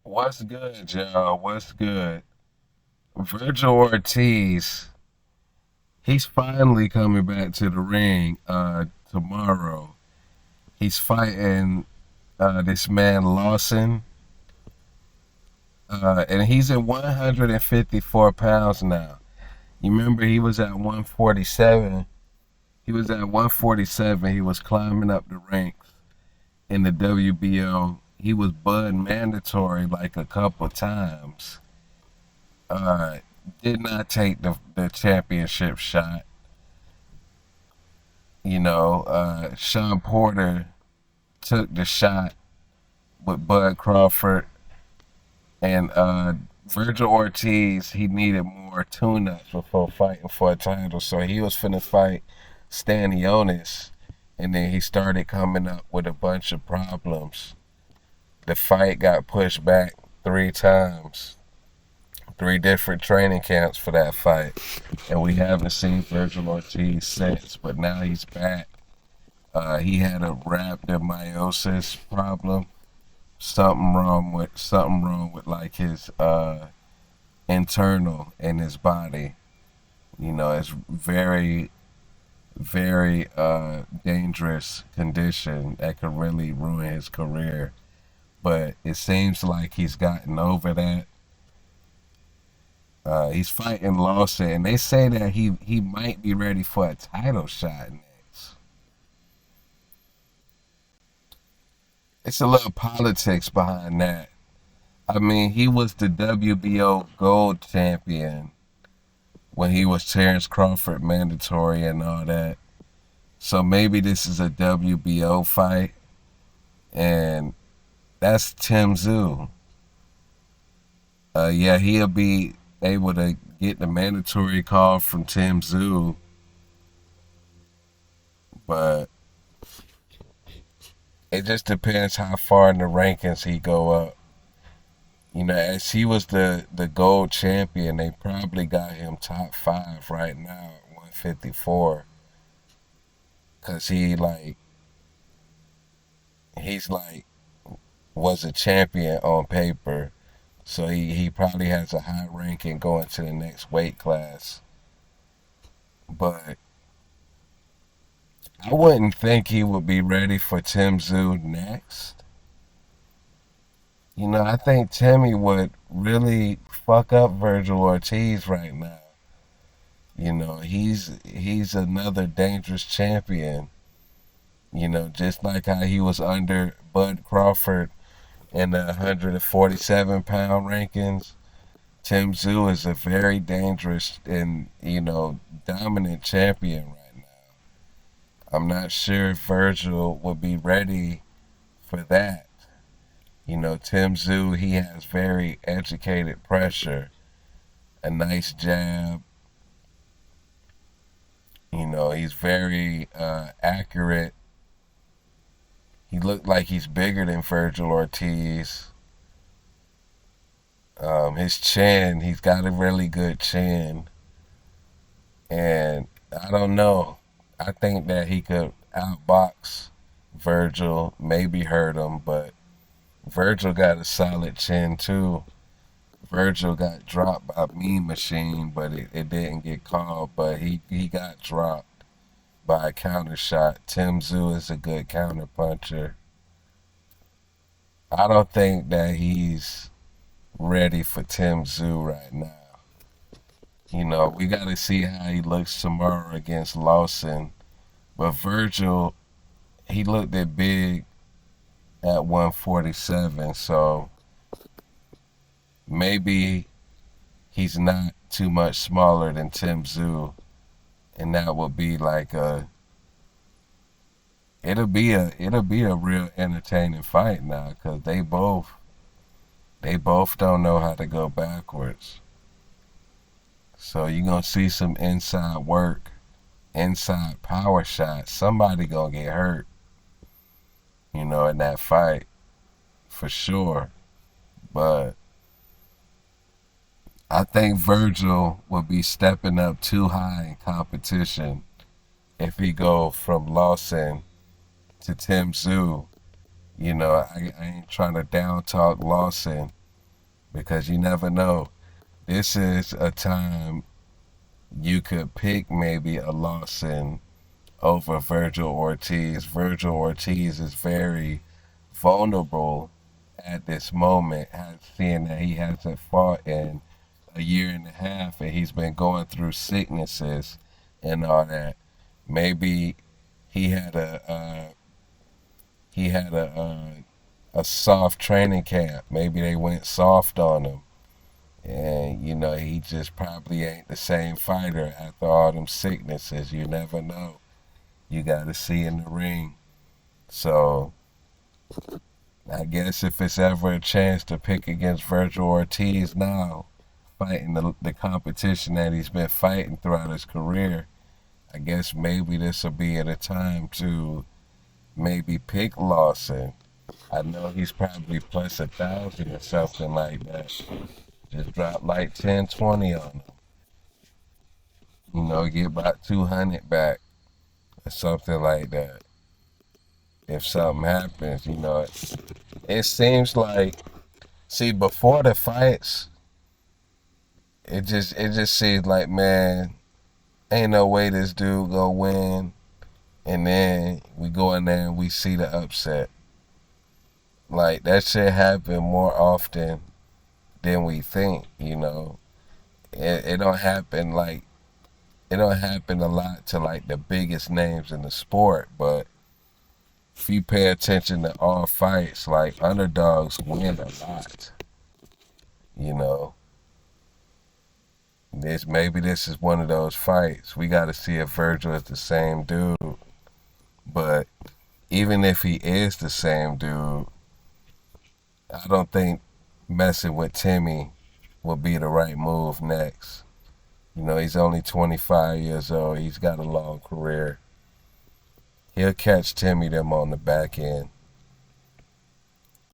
What's good, y'all? What's good? Vergil Ortiz, he's finally coming back to the ring tomorrow. He's fighting this man Lawson, and he's at 154 pounds now. You remember he was at 147. He was at 147. He was climbing up the ranks in the WBO. He was Bud mandatory like a couple times. Uh, did not take the championship shot. Sean Porter took the shot with Bud Crawford, and Vergil Ortiz, he needed more tune-ups before fighting for a title, so he was finna fight Stanionis, and then he started coming up with a bunch of problems. The fight got pushed back 3 times, 3 different training camps for that fight, and we haven't seen Vergil Ortiz since. But now he's back. He had a rhabdomyosis problem. Something wrong with like his internal in his body. It's very very dangerous condition that could really ruin his career. But it seems like he's gotten over that. He's fighting Lawson, and they say that he might be ready for a title shot next. It's a little politics behind that. I mean, he was the WBO gold champion when he was Terrence Crawford mandatory and all that. So maybe this is a WBO fight, and that's Tszyu. Yeah, he'll be able to get the mandatory call from Tszyu, but it just depends how far in the rankings he go up. As he was the gold champion, they probably got him top 5 right now at 154, cause he's like was a champion on paper, so he probably has a high ranking going to the next weight class. But I wouldn't think he would be ready for Tszyu next. I think Timmy would really fuck up Vergil Ortiz right now. He's another dangerous champion. Just like how he was under Bud Crawford in the 147-pound rankings. Tszyu is a very dangerous and dominant champion right now. I'm not sure if Vergil will be ready for that. Tszyu, he has very educated pressure, a nice jab. He's very accurate. He looked like he's bigger than Vergil Ortiz. His chin, he's got a really good chin. And I don't know. I think that he could outbox Vergil, maybe hurt him, but Vergil got a solid chin too. Vergil got dropped by Mean Machine, but it didn't get called. But he got dropped by a counter shot. Tszyu is a good counter puncher. I don't think that he's ready for Tszyu right now. We got to see how he looks tomorrow against Lawson. But Vergil, he looked at big at 147, so maybe he's not too much smaller than Tszyu, and that would be like it'll be a real entertaining fight now, because they both don't know how to go backwards. So you're gonna see some inside work, inside power shots. Somebody gonna get hurt, in that fight for sure. But I think Vergil will be stepping up too high in competition if he go from Lawson to Tszyu. I ain't trying to down talk Lawson, because you never know. This is a time you could pick maybe a Lawson over Vergil Ortiz. Vergil Ortiz is very vulnerable at this moment, seeing that he hasn't fought in a year and a half and he's been going through sicknesses and all that. Maybe he had a soft training camp. Maybe they went soft on him. And, he just probably ain't the same fighter after all them sicknesses. You never know. You got to see in the ring. So, I guess if it's ever a chance to pick against Vergil Ortiz now, fighting the competition that he's been fighting throughout his career, I guess maybe this will be at a time to maybe pick Lawson. I know he's probably plus 1,000 or something like that. Just drop like 10, 20 on him. Get about 200 back or something like that. If something happens, it seems like, see, before the fights, it just seems like, man, ain't no way this dude gonna win. And then we go in there and we see the upset. Like, that shit happen more often than we think, It don't happen a lot to like the biggest names in the sport, but if you pay attention to all fights, like underdogs win a lot, you know. Maybe this is one of those fights. We got to see if Vergil is the same dude. But even if he is the same dude, I don't think messing with Timmy would be the right move next. He's only 25 years old. He's got a long career. He'll catch Timmy them on the back end.